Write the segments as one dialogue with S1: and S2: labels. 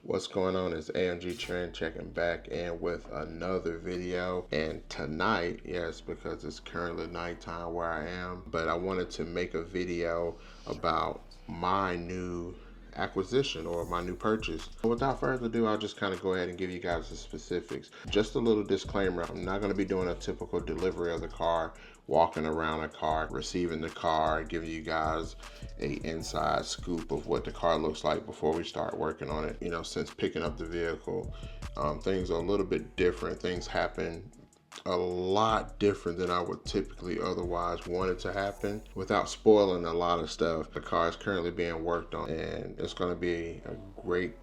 S1: What's going on? It's AMG Trend checking back and with another video. And tonight, yes, because it's currently nighttime where I am, but I wanted to make a video about my new acquisition or my new purchase. Without further ado, I'll just kind of go ahead and give you guys the specifics. Just a little disclaimer, I'm not going to be doing a typical delivery of the car, walking around a car, receiving the car, giving you guys a inside scoop of what the car looks like before we start working on it. You know, since picking up the vehicle, things are a little bit different. Things happen a lot different than I would typically otherwise want it to happen. Without spoiling a lot of stuff, the car is currently being worked on and it's going to be a great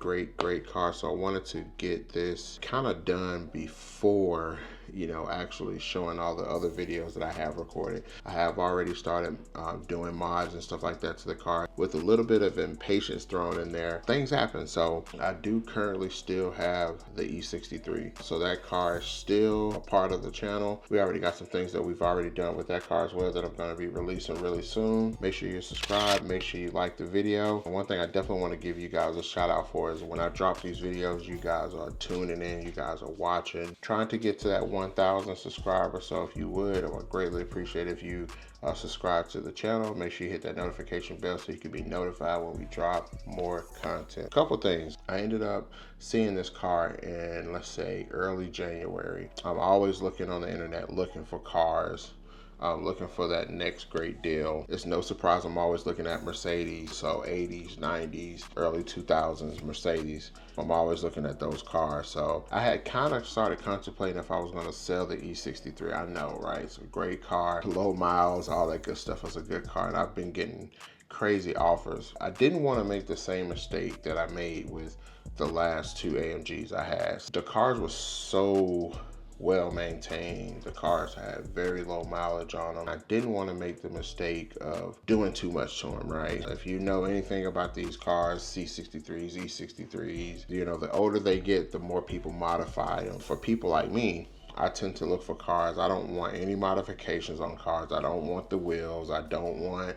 S1: car. So I wanted to get this kind of done before, you know, actually showing all the other videos that I have recorded. I have already started doing mods and stuff like that to the car. With a little bit of impatience thrown in there, things happen. So I do currently still have the E63. So that car is still a part of the channel. We already got some things that we've already done with that car as well that I'm going to be releasing really soon. Make sure you subscribe, make sure you like the video. And one thing I definitely want to give you guys a shout out for is when I drop these videos, you guys are tuning in, you guys are watching, trying to get to that 1,000 subscribers. So if you would, I would greatly appreciate if you subscribe to the channel. Make sure you hit that notification bell so you can be notified when we drop more content. A couple things. I ended up seeing this car in, let's say, early January. I'm always looking on the internet looking for cars, looking for that next great deal. It's no surprise I'm always looking at Mercedes, so 80s, 90s, early 2000s Mercedes. I'm always looking at those cars. So I had kind of started contemplating if I was going to sell the E63. I know, right? It's a great car, low miles, all that good stuff. It's a good car, and I've been getting crazy offers. I didn't want to make the same mistake that I made with the last two AMGs I had. The cars were so well maintained. The cars had very low mileage on them. I didn't want to make the mistake of doing too much to them, right? If you know anything about these cars, C63s, E63s, you know, the older they get, the more people modify them. For people like me, I tend to look for cars. I don't want any modifications on cars. I don't want the wheels. I don't want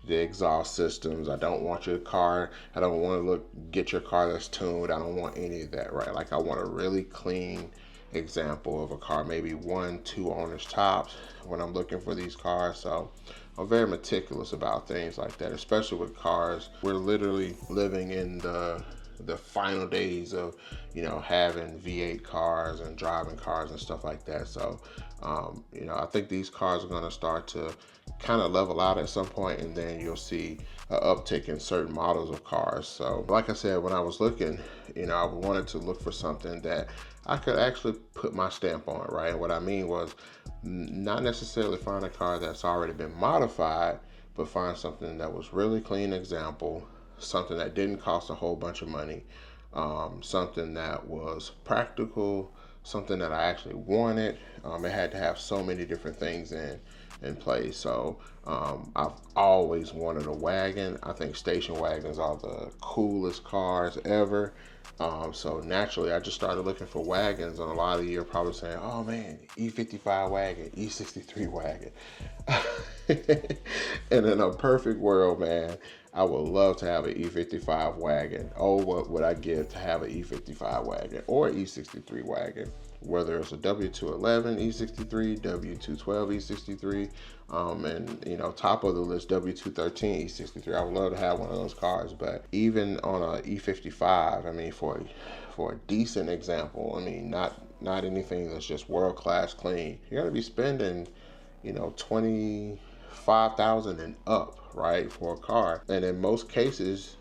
S1: the exhaust systems. I don't want your car. I don't want to get your car that's tuned. I don't want any of that, right? Like, I want a really clean example of a car, maybe 1-2 owners tops when I'm looking for these cars. So I'm very meticulous about things like that, especially with cars. We're literally living in the final days of, you know, having V8 cars and driving cars and stuff like that. So you know, I think these cars are going to start to kind of level out at some point, and then you'll see an uptick in certain models of cars. So like I said, when I was looking, you know, I wanted to look for something that I could actually put my stamp on, right? And what I mean was not necessarily find a car that's already been modified, but find something that was really clean example, something that didn't cost a whole bunch of money, something that was practical, something that I actually wanted. It had to have so many different things in place. So I've always wanted a wagon. I think station wagons are the coolest cars ever. So naturally, I just started looking for wagons, and a lot of you are probably saying, oh man, E55 wagon, E63 wagon. And in a perfect world, man, I would love to have an E55 wagon. Oh, what would I give to have an E55 wagon or E63 wagon? Whether it's a W211 E63, W212 E63, and, you know, top of the list, W213 E63. I would love to have one of those cars. But even on a E55, I mean, for a decent example, I mean, not anything that's just world class clean, you're gonna be spending, you know, $25,000 and up, right, for a car. And in most cases,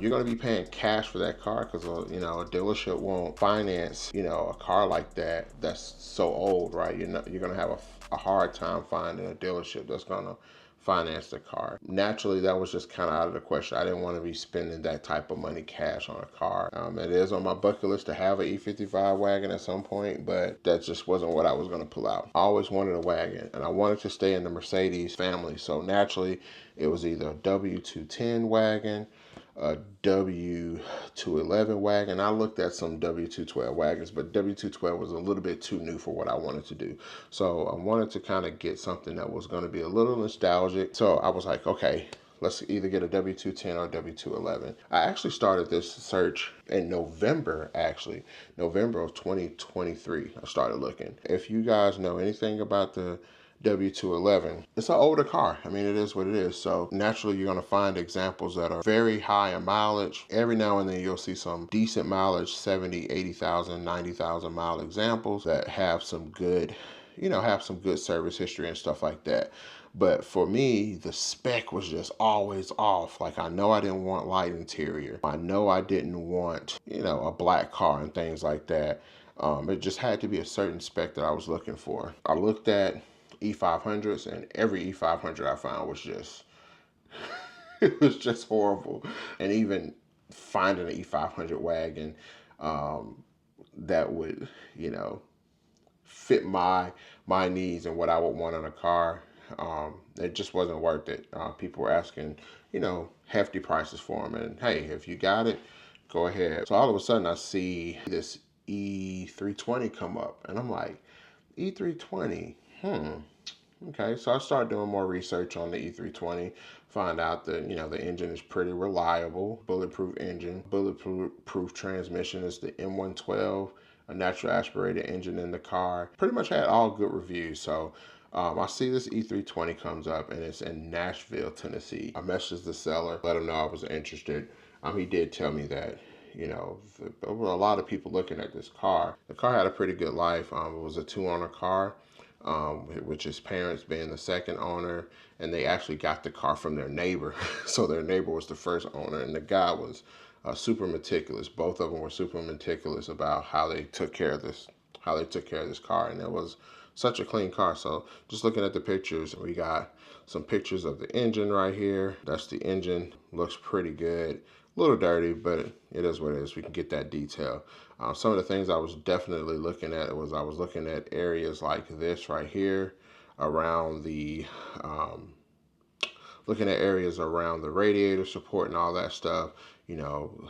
S1: you're going to be paying cash for that car, because you know, a dealership won't finance, you know, a car like that that's so old, right? You're going to have a hard time finding a dealership that's going to finance the car. Naturally, that was just kind of out of the question. I didn't want to be spending that type of money cash on a car. It is on my bucket list to have an E55 wagon at some point, but that just wasn't what I was going to pull out. I always wanted a wagon, and I wanted to stay in the Mercedes family. So naturally, it was either a W210 wagon, a W211 wagon. I looked at some W212 wagons, but W212 was a little bit too new for what I wanted to do. So I wanted to kind of get something that was going to be a little nostalgic. So I was like, okay, let's either get a W210 or W211. I actually started this search in November, November of 2023. I started looking. If you guys know anything about the W211, it's an older car. I mean, it is what it is. So naturally, you're going to find examples that are very high in mileage. Every now and then you'll see some decent mileage, 70, 80,000, 90,000 mile examples that have some good, have some good service history and stuff like that. But for me, the spec was just always off. Like, I know I didn't want light interior. I know I didn't want, a black car and things like that. It just had to be a certain spec that I was looking for. I looked at E500s, and every E500 I found was just, it was just horrible. And even finding an E500 wagon that would, fit my needs and what I would want in a car, it just wasn't worth it. People were asking, hefty prices for them. And hey, if you got it, go ahead. So all of a sudden I see this E320 come up, and I'm like, E320, okay. So I started doing more research on the E320, find out that, the engine is pretty reliable, bulletproof engine, bulletproof transmission is the M112, a natural aspirated engine in the car. Pretty much had all good reviews. So I see this E320 comes up, and it's in Nashville, Tennessee. I messaged the seller, let him know I was interested. He did tell me that, there were a lot of people looking at this car. The car had a pretty good life. It was a 2-owner car, which his parents being the second owner, and they actually got the car from their neighbor. So their neighbor was the first owner, and the guy was super meticulous. Both of them were super meticulous about how they took care of this car, and it was such a clean car. So just looking at the pictures, we got some pictures of the engine right here. That's the engine. Looks pretty good. A little dirty, but it is what it is. We can get that detail. Some of the things I was definitely looking at was I was looking at areas like this right here around the, looking at areas around the radiator support and all that stuff,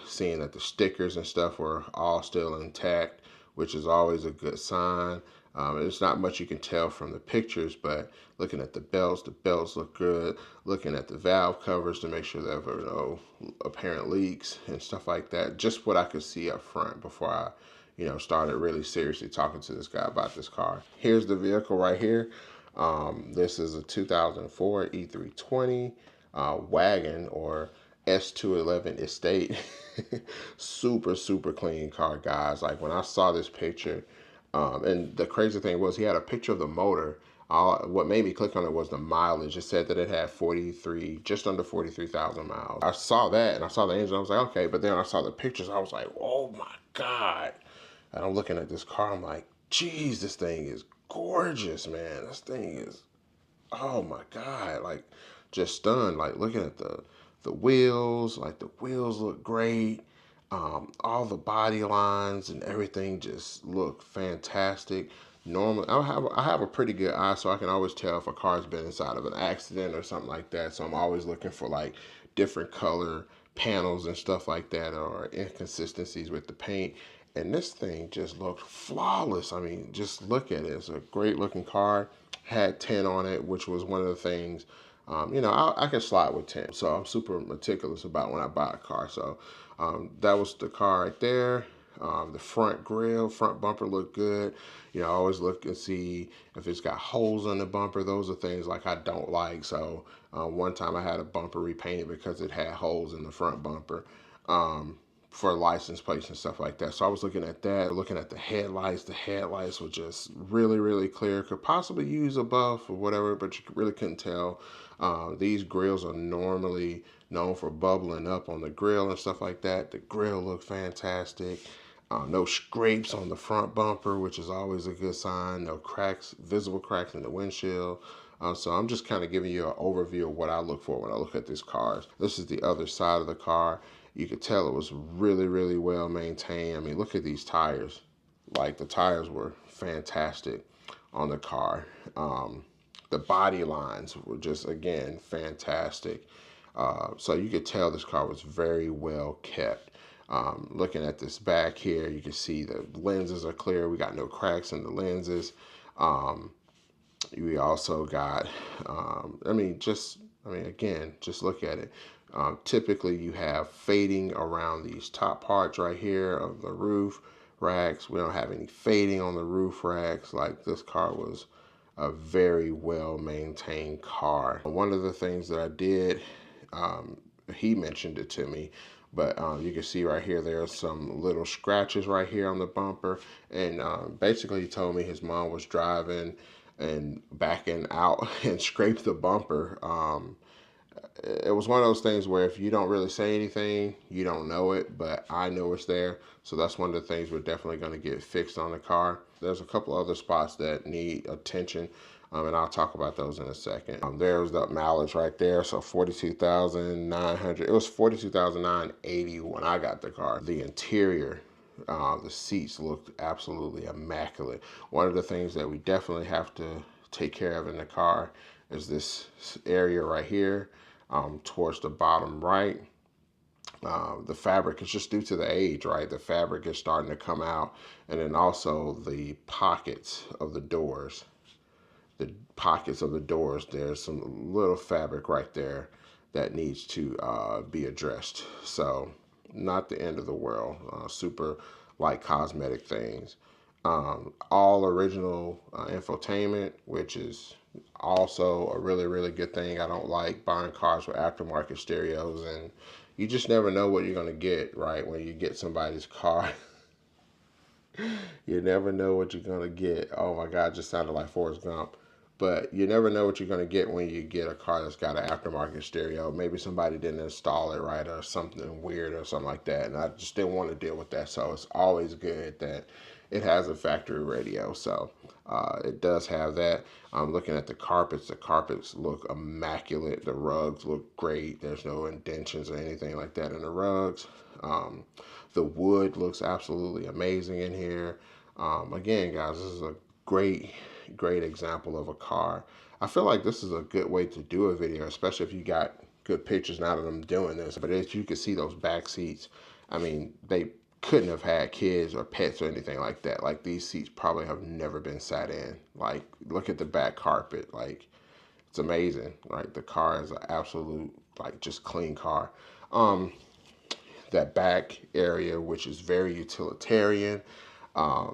S1: seeing that the stickers and stuff were all still intact, which is always a good sign. There's not much you can tell from the pictures, but looking at the belts look good. Looking at the valve covers to make sure there were no apparent leaks and stuff like that. Just what I could see up front before I, started really seriously talking to this guy about this car. Here's the vehicle right here. This is a 2004 E320 Wagon, or S211 Estate. Super, super clean car, guys. Like, when I saw this picture, and the crazy thing was he had a picture of the motor. What made me click on it was the mileage. It said that it had just under 43,000 miles. I saw that, and I saw the engine. I was like, okay. But then I saw the pictures. I was like, oh my God. And I'm looking at this car. I'm like, geez, this thing is gorgeous, man. This thing is, oh my God. Like, just stunned. Like, looking at the wheels. Like, the wheels look great. All the body lines and everything just look fantastic. Normally, I have a pretty good eye, so I can always tell if a car's been inside of an accident or something like that. So I'm always looking for like different color panels and stuff like that, or inconsistencies with the paint. And this thing just looked flawless. I mean, just look at it. It's a great looking car. Had 10 on it, which was one of the things. I can slide with 10. So I'm super meticulous about when I buy a car. So that was the car right there. The front bumper looked good. I always look and see if it's got holes in the bumper. Those are things like I don't like. So one time I had a bumper repainted because it had holes in the front bumper for license plates and stuff like that. So I was looking at that, looking at the headlights. The headlights were just really, really clear. Could possibly use a buff or whatever, but you really couldn't tell. These grills are normally known for bubbling up on the grill and stuff like that. The grill looked fantastic. No scrapes on the front bumper, which is always a good sign. No cracks, visible cracks in the windshield. So I'm just kind of giving you an overview of what I look for when I look at these cars. This is the other side of the car. You could tell it was really, really well maintained. I mean, look at these tires. Like, the tires were fantastic on the car. The body lines were just, again, fantastic. So you could tell this car was very well kept. Looking at this back here, you can see the lenses are clear. We got no cracks in the lenses. We also got, just I mean, again, just look at it. Typically, you have fading around these top parts right here of the roof racks. We don't have any fading on the roof racks. Like, this car was a very well maintained car. One of the things that I did, he mentioned it to me, but you can see right here, there are some little scratches right here on the bumper. And basically, he told me his mom was driving and backing out and scraped the bumper. It was one of those things where if you don't really say anything, you don't know it, but I know it's there. So that's one of the things we're definitely going to get fixed on the car. There's a couple other spots that need attention, and I'll talk about those in a second. There's the mileage right there. So 42,900. It was 42,980 when I got the car. The interior, the seats looked absolutely immaculate. One of the things that we definitely have to take care of in the car is this area right here. Towards the bottom right, the fabric is just due to the age, right? The fabric is starting to come out. And then also the pockets of the doors. There's some little fabric right there that needs to be addressed. So not the end of the world. Super light cosmetic things. All original infotainment, which is also a really, really good thing. I don't like buying cars with aftermarket stereos, and you just never know what you're going to get, right? When you get somebody's car, you never know what you're going to get. Oh my God, just sounded like Forrest Gump. But you never know what you're going to get when you get a car that's got an aftermarket stereo. Maybe somebody didn't install it right, or something weird or something like that. And I just didn't want to deal with that. So it's always good that it has a factory radio. So it does have that. I'm looking at the carpets. The carpets look immaculate. The rugs look great. There's no indentions or anything like that in the rugs. The wood looks absolutely amazing in here. Again, guys, this is a great example of a car. I feel like this is a good way to do a video, especially if you got good pictures now that I'm doing this. But as you can see, those back seats, I mean, they couldn't have had kids or pets or anything like that. Like, these seats probably have never been sat in. Like, look at the back carpet. Like, it's amazing. Like, the car is an absolute, like, just clean car. That back area, which is very utilitarian. I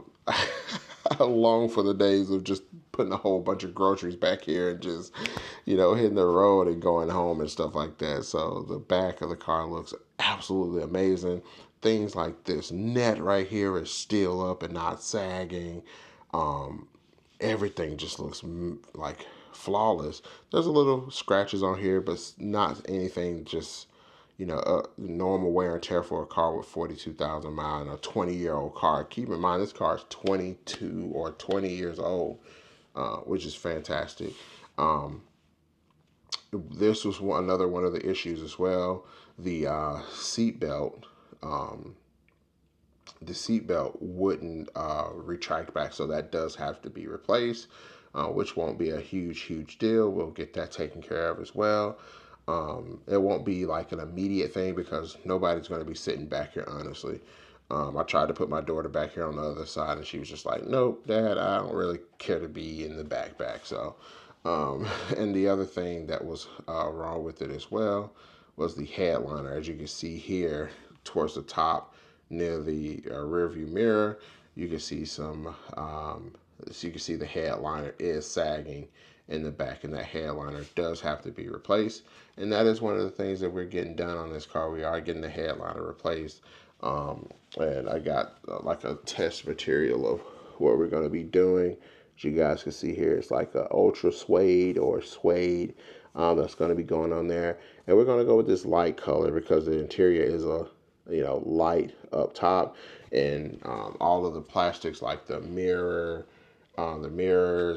S1: long for the days of just putting a whole bunch of groceries back here and just, hitting the road and going home and stuff like that. So the back of the car looks absolutely amazing. Things like this net right here is still up and not sagging. Everything just looks like flawless. There's a little scratches on here, but not anything just normal wear and tear for a car with 42,000 miles and a 20-year-old car. Keep in mind, this car is 22 or 20 years old, which is fantastic. This was another one of the issues as well. The seat belt. The seatbelt wouldn't retract back, so that does have to be replaced, which won't be a huge deal. We'll get that taken care of as well. It won't be like an immediate thing because nobody's going to be sitting back here, honestly. I tried to put my daughter back here on the other side, and she was just like, nope, Dad, I don't really care to be in the backpack. So, and the other thing that was wrong with it as well was the headliner. As you can see here towards the top near the rear view mirror, you can see some, so you can see the headliner is sagging in the back, and that headliner does have to be replaced. And that is one of the things that we're getting done on this car. We are getting the headliner replaced. And I got like a test material of what we're going to be doing. As you guys can see here, it's like a ultra suede or suede that's going to be going on there. And we're going to go with this light color because the interior is a light up top, and all of the plastics like the mirrors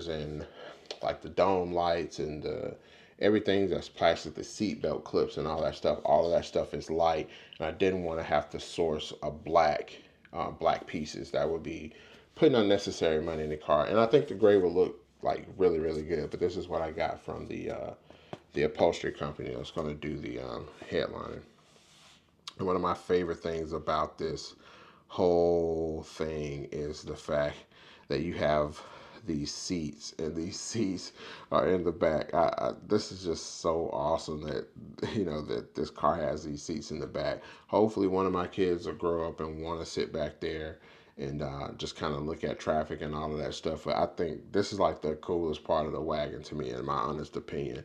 S1: and like the dome lights and everything that's plastic, the seat belt clips and all of that stuff is light. And I didn't want to have to source a black pieces. That would be putting unnecessary money in the car. And I think the gray would look like really good, but this is what I got from the upholstery company that's going to do the headliner. And one of my favorite things about this whole thing is the fact that you have these seats, and these seats are in the back. This is just so awesome that, that this car has these seats in the back. Hopefully one of my kids will grow up and want to sit back there and just kind of look at traffic and all of that stuff. But I think this is like the coolest part of the wagon to me, in my honest opinion.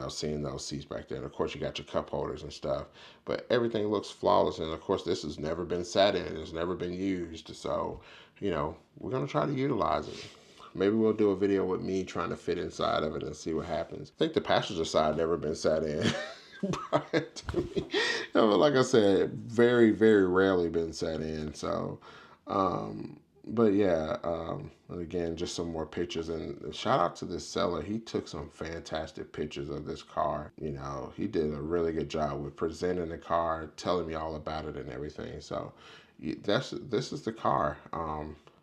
S1: Seeing those seats back there. And of course, you got your cup holders and stuff, but everything looks flawless. And of course, this has never been sat in, it's never been used. So, we're going to try to utilize it. Maybe we'll do a video with me trying to fit inside of it and see what happens. I think the passenger side never been sat in prior to me. Like I said, very, very rarely been sat in. So, but yeah, again, just some more pictures, and shout out to this seller. He took some fantastic pictures of this car. He did a really good job with presenting the car, telling me all about it and everything. So this is the car.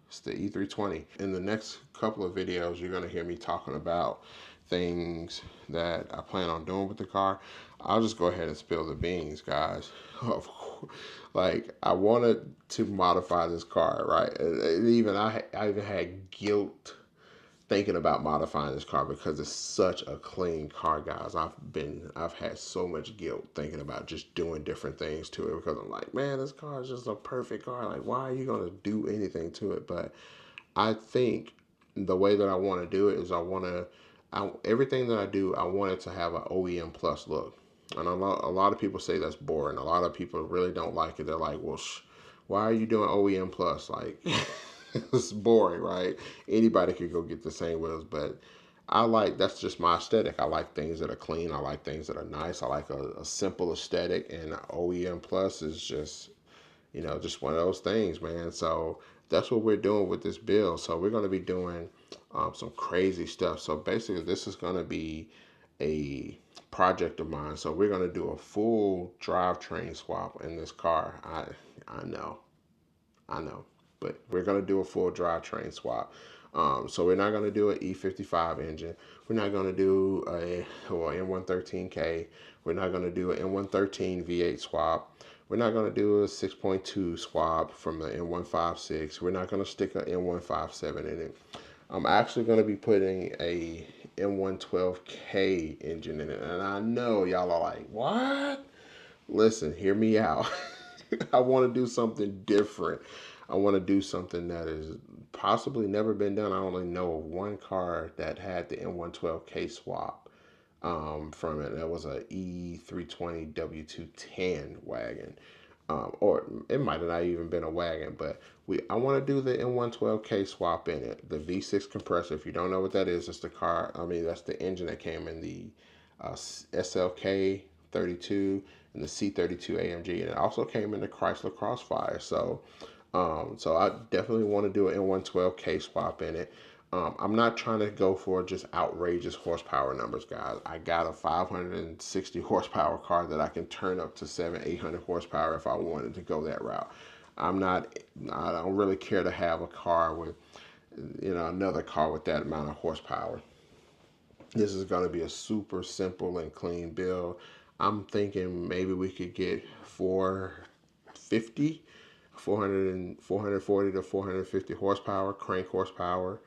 S1: It's the E320. In the next couple of videos, you're going to hear me talking about things that I plan on doing with the car. I'll just go ahead and spill the beans, guys. Of course, like, I wanted to modify this car, right? And even I even had guilt thinking about modifying this car because it's such a clean car, guys. I've had so much guilt thinking about just doing different things to it, because I'm like, man, this car is just a perfect car. Like, why are you gonna do anything to it? But I think the way that I want to do it is everything that I do, I want it to have an OEM plus look. And a lot of people say that's boring. A lot of people really don't like it. They're like, well, why are you doing OEM plus? Like, it's boring, right? Anybody could go get the same wheels, but that's just my aesthetic. I like things that are clean. I like things that are nice. I like a simple aesthetic, and OEM plus is just one of those things, man. So that's what we're doing with this build. So we're going to be doing some crazy stuff. So basically, this is going to be a project of mine. So we're going to do a full drivetrain swap in this car. I know, but we're going to do a full drivetrain swap. So we're not going to do an E55 engine. We're not going to do a N113K. We're not going to do an N113 V8 swap. We're not going to do a 6.2 swap from the N156. We're not going to stick an N157 in it. I'm actually going to be putting a N112K engine in it. And I know y'all are like, what? Listen, hear me out. I want to do something different. I want to do something that is possibly never been done. I only know of one car that had the N112K swap from it. That was a E320 W211 wagon. Or it might have not even been a wagon, but I want to do the N112K swap in it. The V6 compressor, if you don't know what that is, it's the car. That's the engine that came in the SLK 32 and the C32 AMG, and it also came in the Chrysler Crossfire. So I definitely want to do an N112K swap in it. I'm not trying to go for just outrageous horsepower numbers, guys. I got a 560 horsepower car that I can turn up to 700-800 horsepower if I wanted to go that route. I don't really care to have a car with, another car with that amount of horsepower. This is going to be a super simple and clean build. I'm thinking maybe we could get 440 to 450 horsepower, crank horsepower,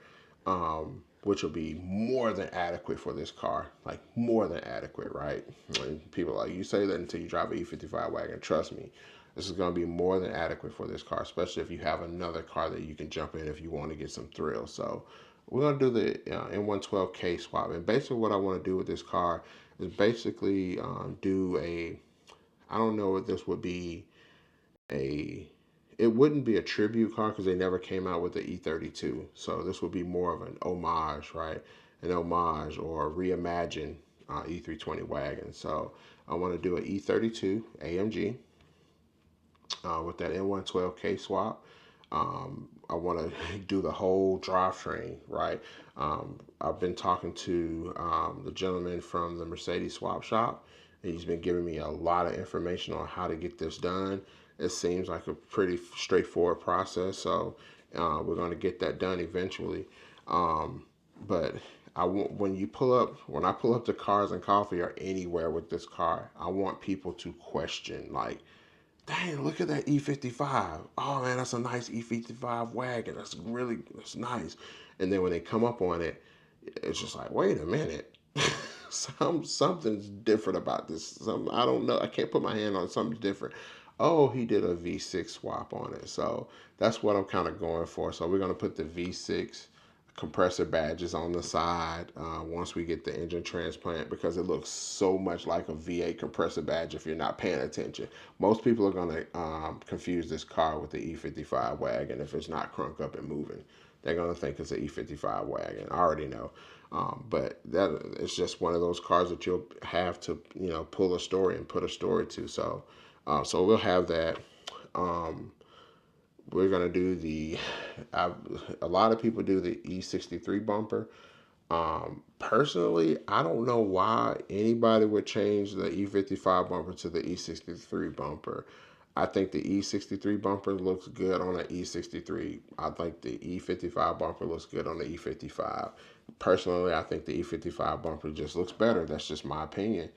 S1: which will be more than adequate for this car. Like, more than adequate, right? And people are like, you say that until you drive an E55 wagon. Trust me, this is going to be more than adequate for this car, especially if you have another car that you can jump in if you want to get some thrills. So we're going to do the N112K swap. And basically what I want to do with this car is basically I don't know if this would be it wouldn't be a tribute car because they never came out with the E32. So this would be more of an homage, right? An homage or reimagined E320 wagon. So I want to do an E32 AMG with that N112K swap. I want to do the whole drivetrain, right? I've been talking to the gentleman from the Mercedes swap shop. He's been giving me a lot of information on how to get this done. It seems like a pretty straightforward process, so we're going to get that done eventually. But when I pull up to Cars and Coffee or anywhere with this car, I want people to question, like, dang, look at that E55. Oh man, that's a nice E55 wagon. That's nice. And then when they come up on it, it's just like, wait a minute. Something's different about this. I don't know. I can't put my hand on something different. Oh, he did a V6 swap on it. So that's what I'm kind of going for. So we're gonna put the V6 compressor badges on the side once we get the engine transplant, because it looks so much like a V8 compressor badge if you're not paying attention. Most people are going to confuse this car with the E55 wagon if it's not crunk up and moving. They're going to think it's an E55 wagon. I already know. But that it's just one of those cars that you'll have to, pull a story and put a story to. So we'll have that. We're gonna do a lot of people do the E63 bumper. Personally, I don't know why anybody would change the E55 bumper to the E63 bumper. I think the E63 bumper looks good on an E63. I think the E55 bumper looks good on the E55. Personally, I think the E55 bumper just looks better. That's just my opinion.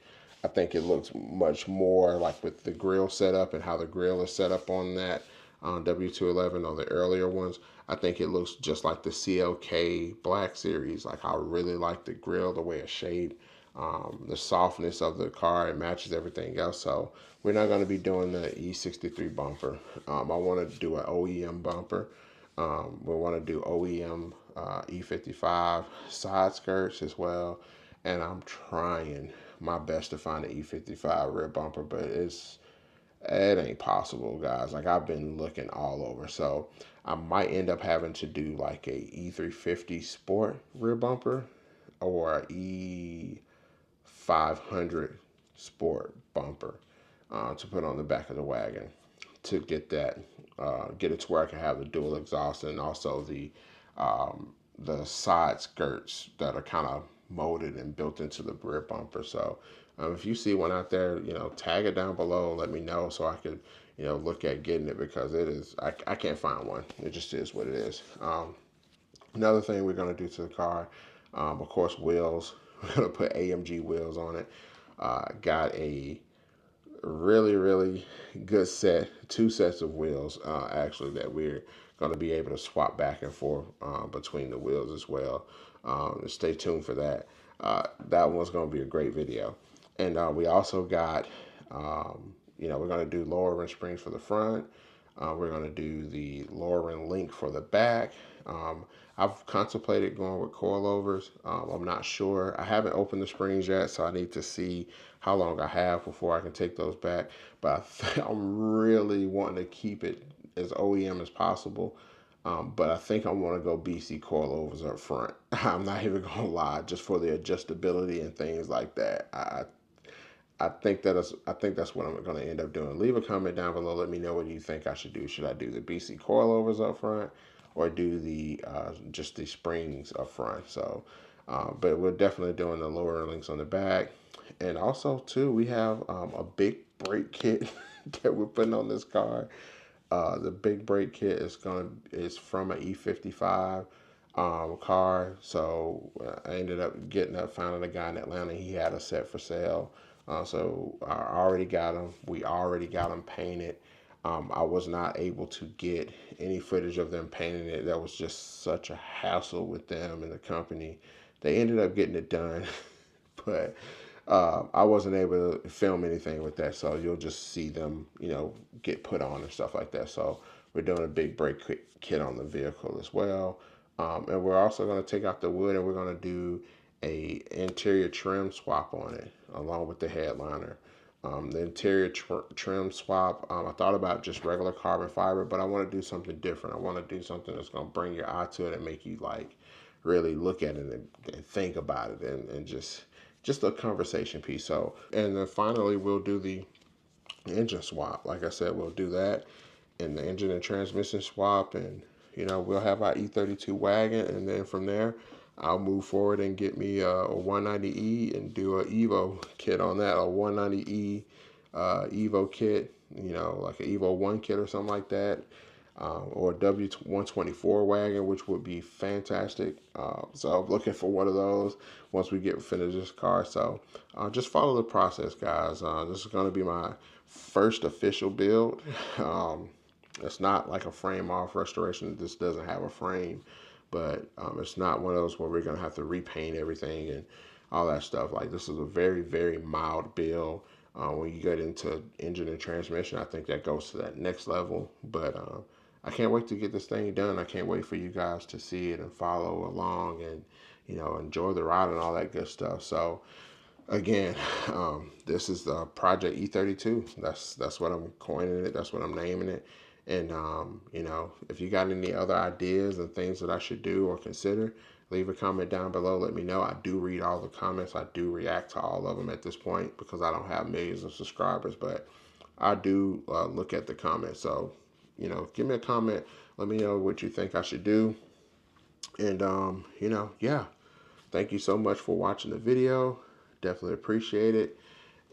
S1: I think it looks much more like with the grill setup and how the grill is set up on that W211 or the earlier ones. I think it looks just like the CLK Black Series. Like, I really like the grill, the way it's shaped, the softness of the car. It matches everything else. So we're not going to be doing the E63 bumper. I want to do an OEM bumper. We want to do OEM E55 side skirts as well. And I'm trying my best to find an E55 rear bumper, but it ain't possible, guys. Like, I've been looking all over. So I might end up having to do like a E350 Sport rear bumper or a E500 Sport bumper to put on the back of the wagon to get that, get it to where I can have the dual exhaust and also the side skirts that are kind of molded and built into the rear bumper. So if you see one out there, tag it down below and let me know so I could, look at getting it, because it is, I can't find one. It just is what it is. Another thing we're going to do to the car, of course, wheels. We're going to put AMG wheels on it. Got a really, really good two sets of wheels, actually, that we're going to be able to swap back and forth between the wheels as well. Stay tuned for that. That one's going to be a great video. And we also got, we're going to do lower rim springs for the front. We're going to do the lower rim link for the back. I've contemplated going with coilovers. I'm not sure. I haven't opened the springs yet, so I need to see how long I have before I can take those back. But I'm really wanting to keep it as OEM as possible. But I think I want to go BC coilovers up front. I'm not even going to lie, just for the adjustability and things like that. I think that's what I'm going to end up doing. Leave a comment down below. Let me know what you think I should do. Should I do the BC coilovers up front, or do the just the springs up front? So, but we're definitely doing the lower links on the back, and also too we have a big brake kit that we're putting on this car. The big brake kit is from an E55 car. So I ended up finding a guy in Atlanta. He had a set for sale. So I already got them. We already got them painted. I was not able to get any footage of them painting it. That was just such a hassle with them and the company. They ended up getting it done, but I wasn't able to film anything with that. So you'll just see them, get put on and stuff like that. So we're doing a big brake kit on the vehicle as well. And we're also going to take out the wood, and we're going to do a interior trim swap on it along with the headliner. The interior trim swap, I thought about just regular carbon fiber, but I want to do something different. I want to do something that's going to bring your eye to it and make you like really look at it and think about it, and just a conversation piece. So, and then finally we'll do the engine swap. Like I said, we'll do that, and the engine and transmission swap, and we'll have our E32 wagon, and then from there I'll move forward and get me a 190E and do a Evo kit on that, a 190E Evo kit, like an Evo 1 kit or something like that, or a W124 wagon, which would be fantastic. So I'm looking for one of those once we get finished this car. So just follow the process, guys. This is going to be my first official build. It's not like a frame off restoration. This doesn't have a frame, but it's not one of those where we're gonna have to repaint everything and all that stuff. Like, this is a very, very mild build. When you get into engine and transmission, I think that goes to that next level. But I can't wait to get this thing done. I can't wait for you guys to see it and follow along and, you know, enjoy the ride and all that good stuff. So again, this is the Project E32. That's what I'm coining it. That's what I'm naming it. And you know, if you got any other ideas and things that I should do or consider, leave a comment down below. Let me know. I do read all the comments. I do react to all of them at this point because I don't have millions of subscribers, but I do look at the comments. So, you know, give me a comment. Let me know what you think I should do. And you know, yeah. Thank you so much for watching the video. Definitely appreciate it.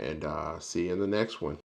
S1: And see you in the next one.